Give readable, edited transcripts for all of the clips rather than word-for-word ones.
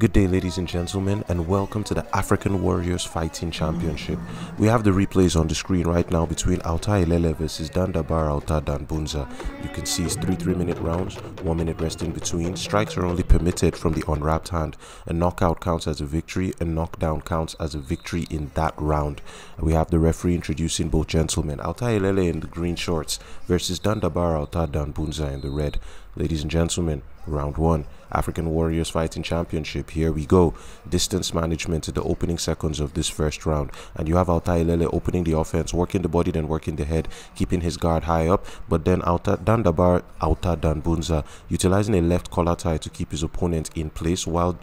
Good day, ladies and gentlemen, and welcome to the African Warriors Fighting Championship. We have the replays on the screen right now between Auta Ilele versus Dabar Autan Danbunza. You can see it's 3-3-minute rounds, 1 minute rest in between. Strikes are only permitted from the unwrapped hand. A knockout counts as a victory, a knockdown counts as a victory in that round. We have the referee introducing both gentlemen. Auta Ilele in the green shorts versus Dabar Autan Danbunza in the red. Ladies and gentlemen, round 1, African Warriors Fighting Championship. Here we go. Distance management in the opening seconds of this first round. And you have Auta Ilele opening the offense, working the body, then working the head, keeping his guard high up. But then Dabar Autan Danbunza utilizing a left collar tie to keep his opponent in place while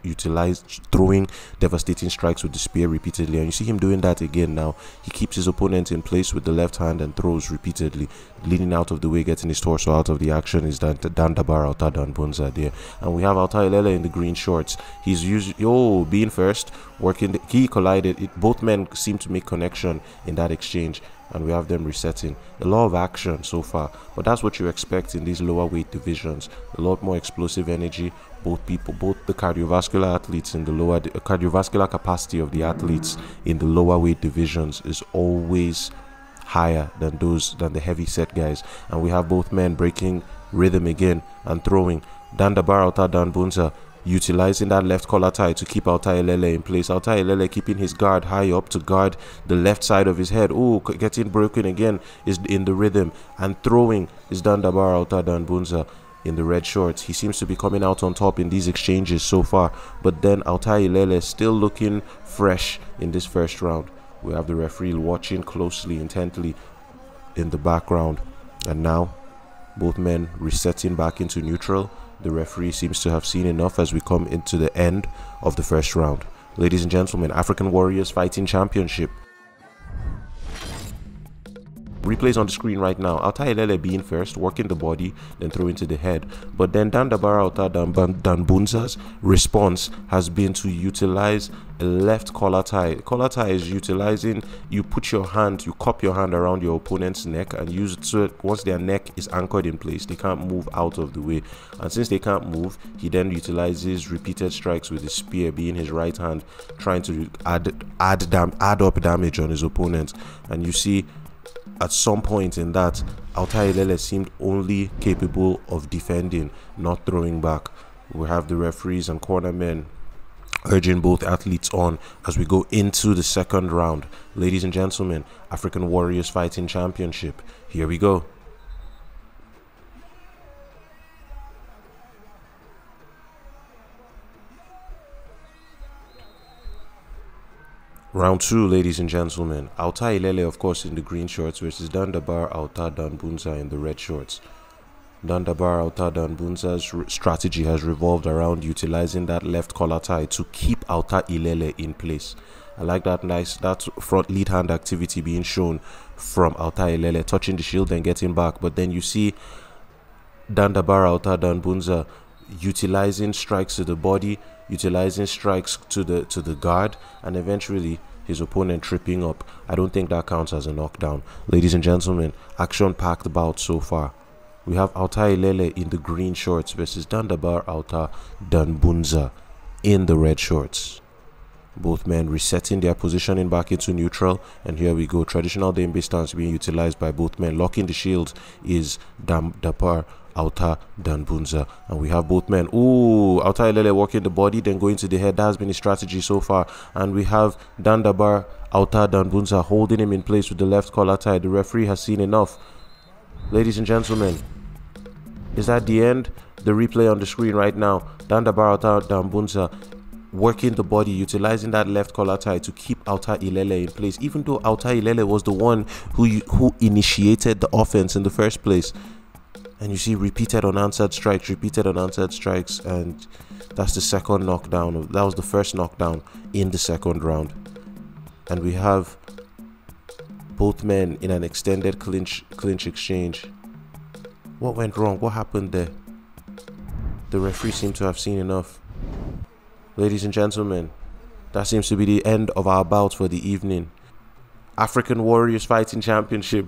throwing devastating strikes with the spear repeatedly. And you see him doing that again now. He keeps his opponent in place with the left hand and throws repeatedly. Leading out of the way, getting his torso out of the action is Dabar Autan Danbunza there. And we have Auta Ilele in the green shorts. He's being first, working the key collided. Both men seem to make connection in that exchange, and we have them resetting. A lot of action so far, but that's what you expect in these lower weight divisions. A lot more explosive energy. Both the cardiovascular athletes in the lower cardiovascular capacity of the athletes in the lower weight divisions is always higher than the heavy set guys. And we have both men breaking rhythm again and throwing. Dabar Autan Danbunza utilizing that left collar tie to keep Auta Ilele in place. Auta Ilele keeping his guard high up to guard the left side of his head. Oh, getting broken again is in the rhythm, and throwing is Dabar Autan Danbunza in the red shorts. He seems to be coming out on top in these exchanges so far, but then Auta Ilele still looking fresh in this first round. We have the referee watching closely, intently in the background, and now both men resetting back into neutral. The referee seems to have seen enough as we come into the end of the first round. Ladies and gentlemen, African Warriors Fighting Championship. Replays on the screen right now. Auta Ilele being first, working the body, then throwing to the head. But then Dabar Autan Danbunza's response has been to utilize a left collar tie. Collar tie is utilizing, you cup your hand around your opponent's neck and use it so once their neck is anchored in place, they can't move out of the way. And since they can't move, he then utilizes repeated strikes with his spear, being his right hand, trying to add up damage on his opponent. And you see, at some point in that, Auta Ilele seemed only capable of defending, not throwing back. We have the referees and cornermen urging both athletes on as we go into the second round. Ladies and gentlemen, African Warriors Fighting Championship. Here we go. Round 2, ladies and gentlemen. Auta Ilele, of course, in the green shorts versus Dabar Autan Danbunza in the red shorts. Dabar Autan Danbunza's strategy has revolved around utilizing that left collar tie to keep Auta Ilele in place. I like that front lead hand activity being shown from Auta Ilele, touching the shield and getting back. But then you see Dabar Autan Danbunza utilizing strikes to the body, utilizing strikes to the guard, and eventually his opponent tripping up. I don't think that counts as a knockdown. Ladies and gentlemen, action-packed bout so far. We have Auta Ilele in the green shorts versus Dabar Autan Danbunza in the red shorts. Both men resetting their positioning back into neutral, and here we go. Traditional Dambe stance being utilized by both men. Locking the shields is Dabar Autan Danbunza, and we have both men. Ooh, Auta Ilele working the body, then going to the head. That has been his strategy so far. And we have Dabar Autan Danbunza holding him in place with the left collar tie. The referee has seen enough. Ladies and gentlemen, is that the end? The replay on the screen right now. Dabar Autan Danbunza working the body, utilizing that left collar tie to keep Auta Ilele in place, even though Auta Ilele was the one who initiated the offense in the first place. And you see repeated unanswered strikes, and that's the second knockdown. That was the first knockdown in the second round. And we have both men in an extended clinch exchange. What went wrong? What happened there? The referee seemed to have seen enough. Ladies and gentlemen, that seems to be the end of our bout for the evening. African Warriors Fighting Championship.